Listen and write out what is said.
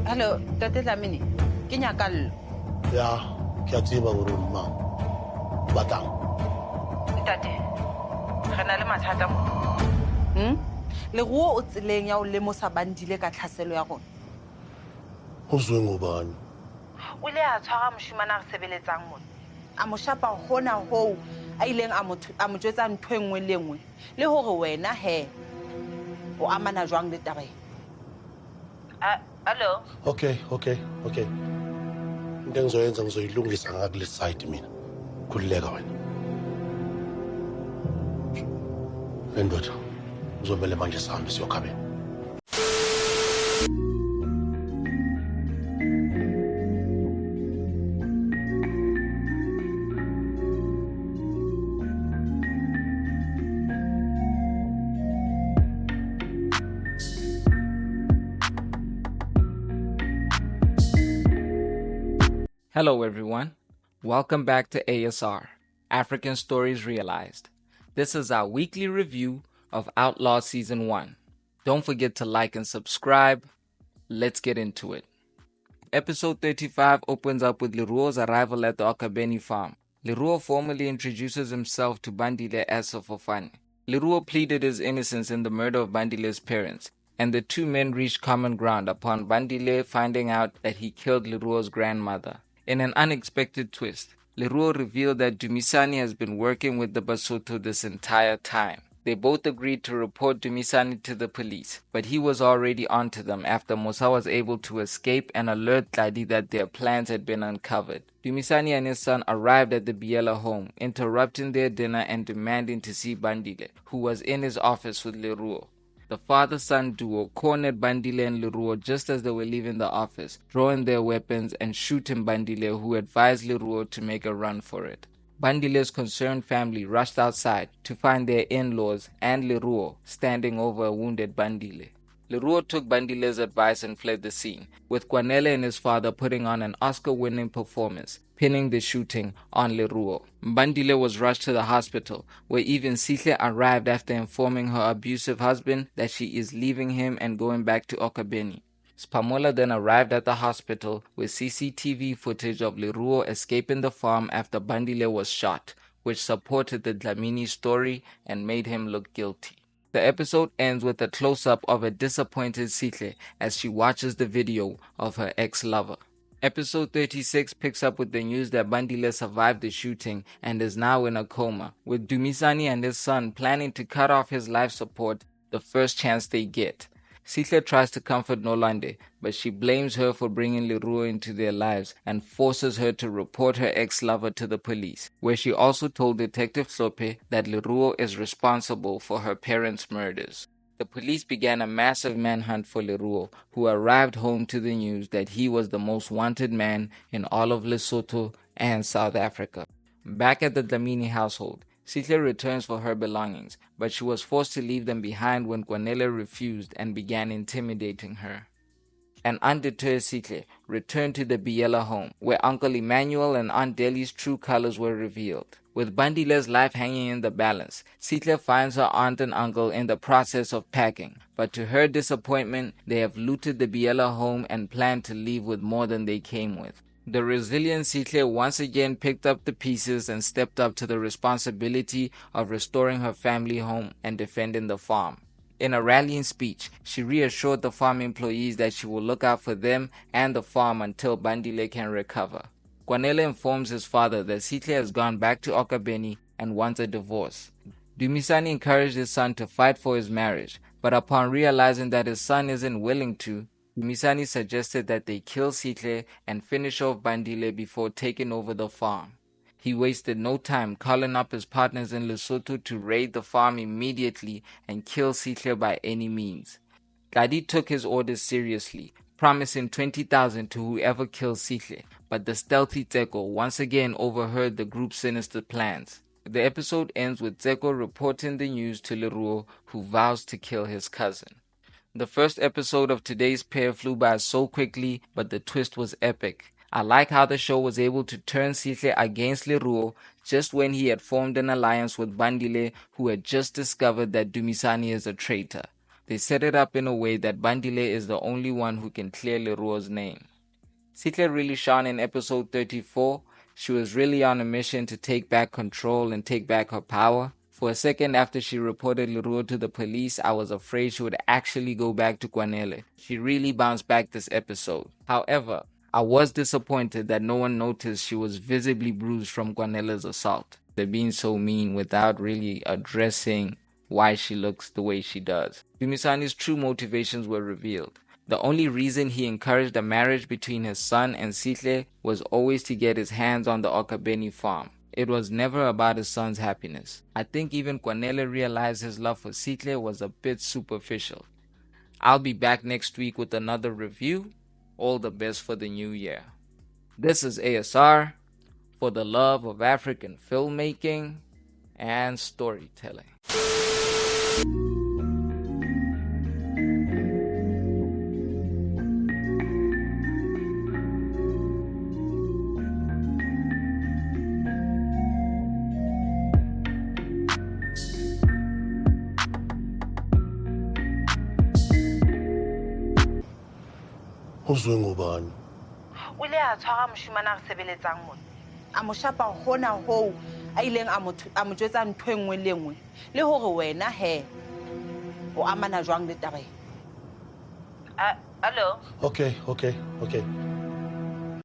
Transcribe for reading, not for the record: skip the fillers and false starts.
Hello, Tate Lamini. Ke nyaka llo. Ya, ke a tseba gore o mang. Batlang. Ntate, re na le mathata mo. Leruo o tseleng ya o lemosa Bandile ka tlhaselo ya rona. Ho zweng ngobane. O ile a tshwara moshimana re sebeletsang mona. A mo shapa hona hoo a ileng a mo jwetsa ntho e nngwe le nngwe le hore wena he o amana jwang le taba e. Hello. Okay. Into engizoyenza ngizoyilungisa ngakule side mina. Khulileka wena. Endoda, uzomele manje sihambe siyokhabeni. Hello everyone, welcome back to ASR, African Stories Realized. This is our weekly review of Outlaws Season 1. Don't forget to like and subscribe. Let's get into it. Episode 35 opens up with Leruo's arrival at the Okhabeni farm. Leruo formally introduces himself to Bandile as Sefofane. Leruo pleaded his innocence in the murder of Bandile's parents, and the two men reached common ground upon Bandile finding out that he killed Leruo's grandmother. In an unexpected twist, Leruo revealed that Dumisani has been working with the Basotho this entire time. They both agreed to report Dumisani to the police, but he was already onto them after Musa was able to escape and alert Tladi that their plans had been uncovered. Dumisani and his son arrived at the Biela home, interrupting their dinner and demanding to see Bandile, who was in his office with Leruo. The father-son duo cornered Bandile and Leruo just as they were leaving the office, drawing their weapons and shooting Bandile, who advised Leruo to make a run for it. Bandile's concerned family rushed outside to find their in-laws and Leruo standing over a wounded Bandile. Leruo took Bandile's advice and fled the scene, with Kwanele and his father putting on an Oscar-winning performance, pinning the shooting on Leruo. Bandile was rushed to the hospital, where even Sihle arrived after informing her abusive husband that she is leaving him and going back to Okhabeni. Spamola then arrived at the hospital with CCTV footage of Leruo escaping the farm after Bandile was shot, which supported the Dlamini story and made him look guilty. The episode ends with a close-up of a disappointed Sihle as she watches the video of her ex-lover. Episode 36 picks up with the news that Bandile survived the shooting and is now in a coma, with Dumisani and his son planning to cut off his life support the first chance they get. Sihle tries to comfort Nolande, but she blames her for bringing Leruo into their lives and forces her to report her ex-lover to the police, where she also told Detective Sope that Leruo is responsible for her parents' murders. The police began a massive manhunt for Leruo, who arrived home to the news that he was the most wanted man in all of Lesotho and South Africa. Back at the Dlamini household, Sihle returns for her belongings, but she was forced to leave them behind when Kwanele refused and began intimidating her. An undeterred Sihle returned to the Biela home, where Uncle Emmanuel and Aunt Deli's true colors were revealed. With Bandile's life hanging in the balance, Sihle finds her aunt and uncle in the process of packing, but to her disappointment, they have looted the Biela home and plan to leave with more than they came with. The resilient Sihle once again picked up the pieces and stepped up to the responsibility of restoring her family home and defending the farm. In a rallying speech, she reassured the farm employees that she will look out for them and the farm until Bandile can recover. Kwanele informs his father that Sihle has gone back to Okhabeni and wants a divorce. Dumisani encouraged his son to fight for his marriage, but upon realizing that his son isn't willing to, Dumisani suggested that they kill Sihle and finish off Bandile before taking over the farm. He wasted no time calling up his partners in Lesotho to raid the farm immediately and kill Sihle by any means. Tladi took his orders seriously, promising 20,000 to whoever kills Sihle, but the stealthy Tseko once again overheard the group's sinister plans. The episode ends with Tseko reporting the news to Leruo, who vows to kill his cousin. The first episode of today's pair flew by so quickly, but the twist was epic. I like how the show was able to turn Sihle against Leruo just when he had formed an alliance with Bandile, who had just discovered that Dumisani is a traitor. They set it up in a way that Bandile is the only one who can clear Leruo's name. Sihle really shone in episode 34. She was really on a mission to take back control and take back her power. For a second after she reported Leruo to the police, I was afraid she would actually go back to Kwanele. She really bounced back this episode. However, I was disappointed that no one noticed she was visibly bruised from Kwanele's assault. They're being so mean without really addressing why she looks the way she does. Dumisani's true motivations were revealed. The only reason he encouraged a marriage between his son and Sihle was always to get his hands on the Okhabeni farm. It was never about his son's happiness. I think even Kwanele realized his love for Sihle was a bit superficial. I'll be back next week with another review. All the best for the new year. This is ASR for the love of African filmmaking and storytelling. Uzwe ngobani? O ile a tshwara moshimane a re sebeletsang mona. A mo shapa hona hoo a ileng a mo jwetsa ntho e nngwe le nngwe le hore wena he o amana jwang le taba e. Hello? Okay.